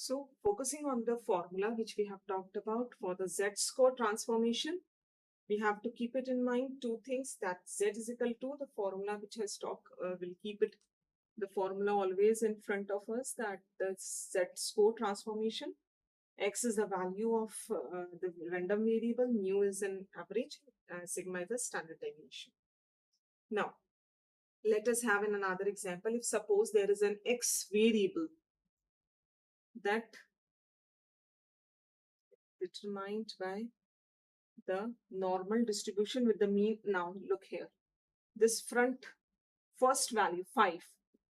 So focusing on the formula which we have talked about for the z-score transformation, we have to keep it in mind two things, that z is equal to the formula which has talked, will keep it the formula always in front of us, that the z-score transformation, x is the value of the random variable, mu is an average, sigma is the standard deviation. Now, let us have in another example. If suppose there is an x variable that determined by the normal distribution with the mean. Now look here, this first value 5,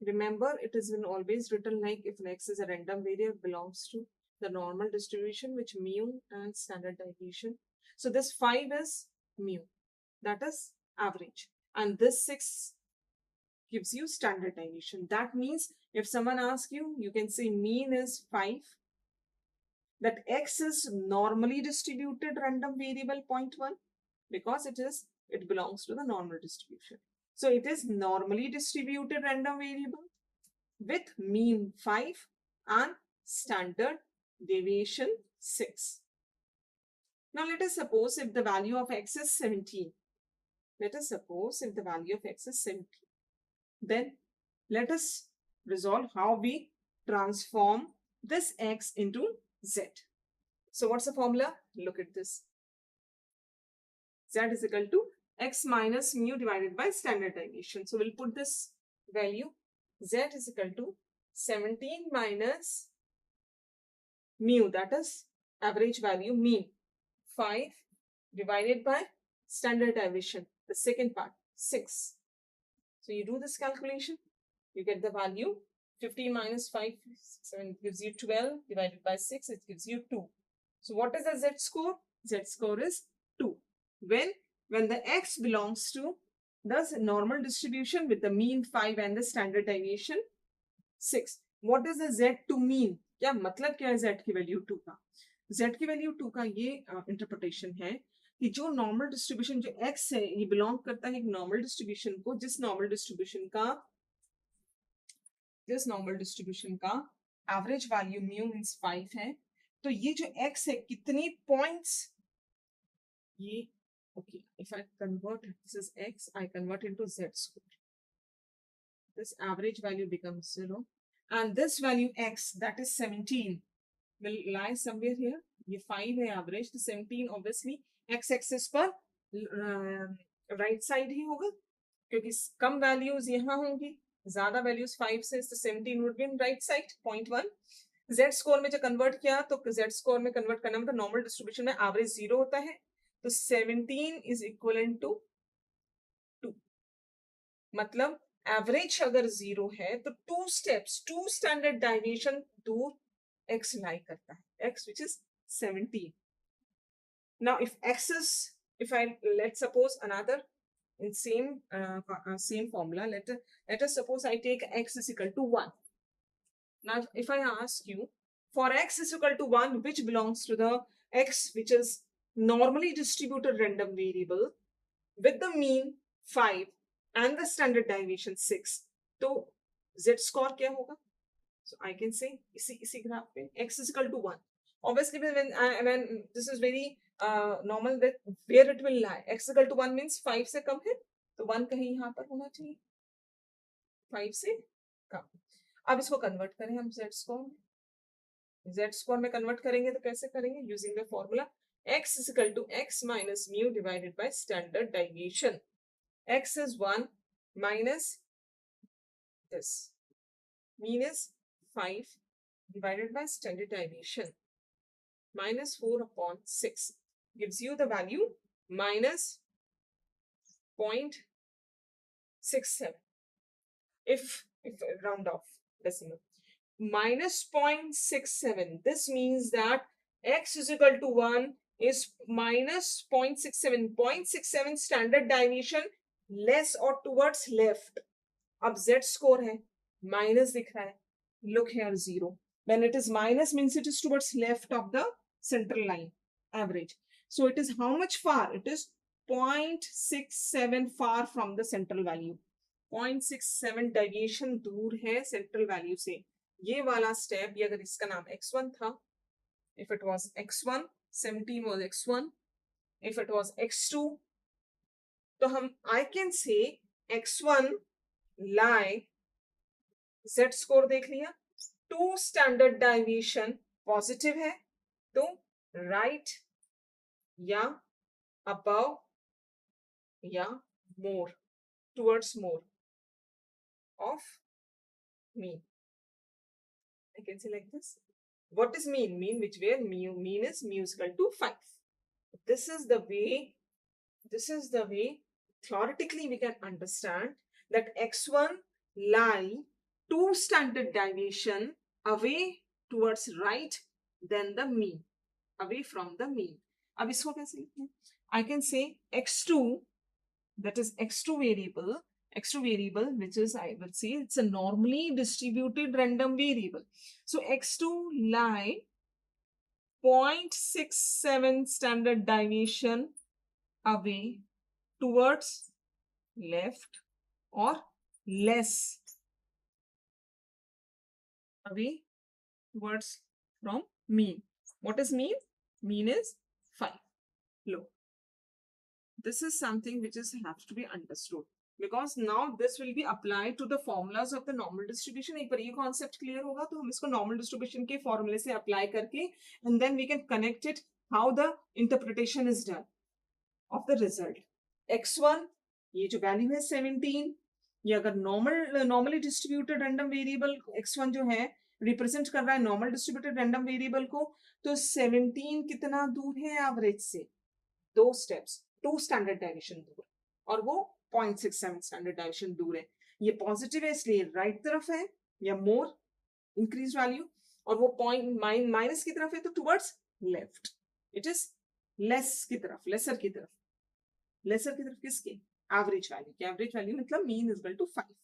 remember it has been always written like if x is a random variable belongs to the normal distribution which mu and standard deviation. So this 5 is mu, that is average, and this 6 gives you standard deviation. That means if someone asks you, you can say mean is 5, that x is normally distributed random variable 0.1 because it belongs to the normal distribution. So it is normally distributed random variable with mean 5 and standard deviation 6. Now let us suppose if the value of x is 17. Let us suppose if the value of x is 17. Then let us resolve how we transform this x into z. So what's the formula? Look at this. Z is equal to x minus mu divided by standard deviation. So we'll put this value. Z is equal to 17 minus mu, that is average value, mean 5 divided by standard deviation, the second part 6. So you do this calculation, you get the value 15 minus 5, 7 gives you 12 divided by 6, it gives you 2. So what is the z-score? Z-score is 2. When the x belongs to the normal distribution with the mean 5 and the standard deviation 6. What is the z to mean? क्या मतलब क्या है z की value 2 का? z की value 2 का ये interpretation है कि जो नॉर्मल डिस्ट्रीब्यूशन जो x है ये बिलोंग करता है एक नॉर्मल डिस्ट्रीब्यूशन को, जिस नॉर्मल डिस्ट्रीब्यूशन का एवरेज वैल्यू म्यू मींस 5 है. तो ये जो x है कितनी पॉइंट्स, ये okay, if I convert this is x, I convert into z score. This average value becomes 0, and this value x, that is 17, will lie somewhere here. ये 5 है average, तो 17 obviously x axis पर right side ही होगा क्योंकि कम values यहाँ होंगी, ज्यादा values 5 से, तो 17 would be in right side 0.1. z score में जो convert किया तो z score में convert करना मतलब normal distribution में average 0 होता है, तो 17 is equivalent to 2. मतलब एवरेज अगर 0 है तो 2 steps, 2 standard deviation दूर x lie करता है, x which is 17. Now if x is, if I let's suppose another in same formula, let us suppose I take x is equal to 1. Now if I ask you for x is equal to 1 which belongs to the x which is normally distributed random variable with the mean 5 and the standard deviation 6, तो z score क्या होगा? So I can say इसी graph पे x is equal to 1. Obviously when this is very normal that where it will lie, x is equal to 1 means 5 से कम है, तो 1 कहीं यहाँ पर होना चाहिए, 5 से कम. अब इसको कन्वर्ट करें हम z score में कन्वर्ट करेंगे तो कैसे करेंगे? Using the formula x is equal to x minus mu divided by standard deviation. X is 1 minus this, mean is 5 divided by standard deviation, minus 4 upon 6 gives you the value minus 0.67. If round off decimal, minus 0.67, this means that x is equal to 1 is minus 0.67. 0.67 standard deviation less or towards left. अब z score है minus दिख रहा है, look here 0. When it is minus means it is towards left of the central line average. So it is how much far? It is 0.67 far from the central value. 0.67 deviation दूर है central value से. ये वाला step, ये अगर इसका नाम x1 था, if it was x1, 17 was x1, if it was x2, तो हम I can say x1 lie, z score देख लिया, 2 स्टैंडर्ड डाइविएशन पॉजिटिव है, तो राइट या अबव या more, towards more of mean. I can say like this. What is mean? Mean which way? Mean is mu is equal to 5. This is the way theoretically we can understand that x1 lie 2 standard deviation away towards right than the mean, away from the mean. अब इसको कैसे लिखते हैं? I can say x2, that is x2 variable, which is, I will say, it's a normally distributed random variable. So x2 lie 0.67 standard deviation away towards left or less away towards from mean. What is mean? Mean is 5. Look, this is something which is has to be understood, because now this will be applied to the formulas of the normal distribution. एक बार ये concept clear होगा तो हम इसको normal distribution के formula से apply करके, and then we can connect it how the interpretation is done of the result. x1 ये जो value है 17, ये अगर normally distributed random variable x1 जो है represent कर रहा है normal distributed random variable को, तो 17 कितना दूर है average से? 2 steps, 2 standard deviation दूर, और वो 0.67 standard deviation दूर है. ये पॉजिटिव है इसलिए राइट तरफ है या मोर इंक्रीज वैल्यू, और वो पॉइंट माइनस की तरफ है तो towards left. It is less की तरफ, लेसर की तरफ. लेसर की तरफ किसके? एवरेज वैल्यू की. एवरेज वैल्यू मतलब mean is equal to 5.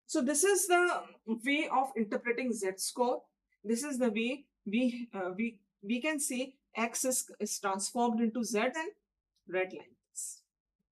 So this is the way of interpreting Z score. This is the way we can say X is transformed into Z and red line.